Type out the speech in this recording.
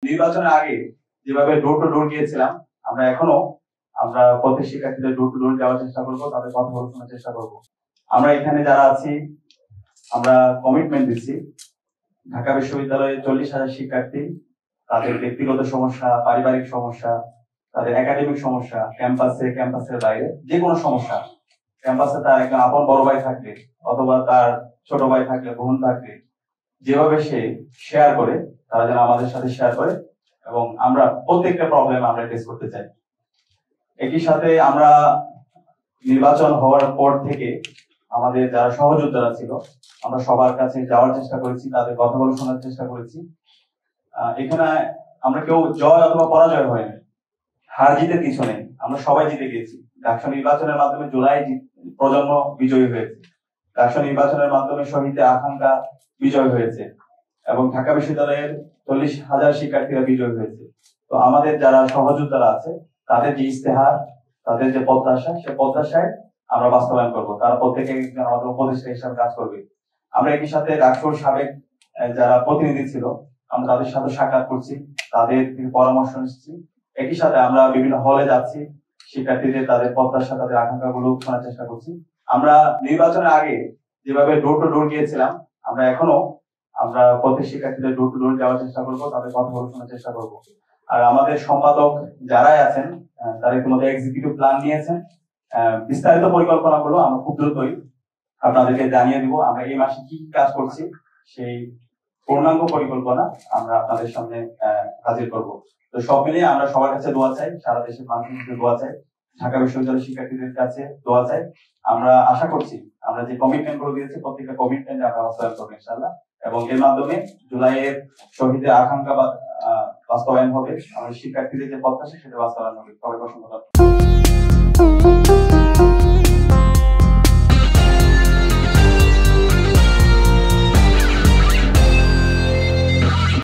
নির্বাচনের আগে যেভাবে ডোর টু ডোর গিয়েছিলাম, আমরা প্রত্যেক শিক্ষার্থীদের ডোর টু ডোর যাওয়ার চেষ্টা করবো, তাদের কথা বলে শোনার চেষ্টা করবো। আমরা এখানে যারা আছি, আমরা কমিটমেন্ট দিচ্ছি ঢাকা বিশ্ববিদ্যালয়ে 40,000 শিক্ষার্থী, তাদের ব্যক্তিগত সমস্যা, পারিবারিক সমস্যা, তাদের একাডেমিক সমস্যা, ক্যাম্পাসের বাইরে যে কোনো সমস্যা, ক্যাম্পাসে তার একজন আপন বড় ভাই থাকলে অথবা তার ছোট ভাই থাকলে, বোন থাকলে, যেভাবে সে শেয়ার করে তারা যেন আমাদের সাথে শেয়ার করে, এবং আমরা প্রত্যেকটা প্রবলেম আমরা ফেস করতে চাই। একই সাথে আমরা নির্বাচন হওয়ার পর থেকে আমাদের যারা সহযোদ্ধারা ছিল, আমরা সবার কাছে যাওয়ার চেষ্টা করেছি, তাদের কথা বলে শোনার চেষ্টা করেছি। এখানে আমরা কেউ জয় অথবা পরাজয় হয়নি, হার জিতের কিছু নেই, আমরা সবাই জিতে গেছি। ডাকসু নির্বাচনের মাধ্যমে জুলাই প্রজন্ম বিজয়ী হয়েছে, ডাকসু নির্বাচনের মাধ্যমে শহীদের আকাঙ্ক্ষা বিজয় হয়েছে, এবং ঢাকা বিশ্ববিদ্যালয়ের 40,000 শিক্ষার্থীরা বিজয় হয়েছে। তো আমাদের যারা সহযোদ্ধারা আছে, তাদের যে ইস্তেহার, তাদের যে প্রত্যাশা, সে প্রত্যাশায় আমরা বাস্তবায়ন করবো। তারা প্রত্যেকে আমাদের উপদেষ্টা হিসাবে কাজ করবে। আমরা একই সাথে ডাকসুর সাবেক যারা প্রতিনিধি ছিল, আমরা তাদের সাথে সাক্ষাৎ করছি, তাদের থেকে পরামর্শ নিচ্ছি। একই সাথে আমরা বিভিন্ন হলে যাচ্ছি, শিক্ষার্থীদের তাদের প্রত্যাশা, তাদের আকাঙ্ক্ষা গুলো শোনার চেষ্টা করছি। আমরা নির্বাচনের আগে যেভাবে ডোর টু ডোর গিয়েছিলাম, আমরা প্রত্যেক শিক্ষার্থীদের ডোর টু ডোর যাওয়ার চেষ্টা করবো, তাদের কথা বলে শোনার চেষ্টা করবো। আর আমাদের সম্পাদক যারাই আছেন, তারা ইতিমধ্যে এক্সিকিউটিভ প্ল্যান নিয়েছেন। বিস্তারিত পরিকল্পনা গুলো আমরা খুব দ্রুতই আপনাদেরকে জানিয়ে দিব। আমরা এই মাসে কি কাজ করছি, সেই পূর্ণাঙ্গ পরিকল্পনা আমরা আপনাদের সামনে হাজির করব। তো সব মিলিয়ে আমরা সবার কাছে দোয়া চাই, সারা দেশের মানুষের কাছে দোয়া চাই, ঢাকা বিশ্ববিদ্যালয়ের শিক্ষার্থীদের কাছে দোয়া চাই। আমরা আশা করছি আমরা যে কমিটমেন্ট গুলো দিয়েছি, প্রত্যেকটা কমিটমেন্ট আমরা বাস্তবায়ন করবো ইনশাআল্লাহ, এবং এর মাধ্যমে জুলাইয়ের শহীদের আকাঙ্ক্ষা বাস্তবায়ন হবে, আমাদের শিক্ষার্থীদের যে প্রত্যাশা সেটা বাস্তবায়ন হবে। সবাইকে অসংখ্য ধন্যবাদ।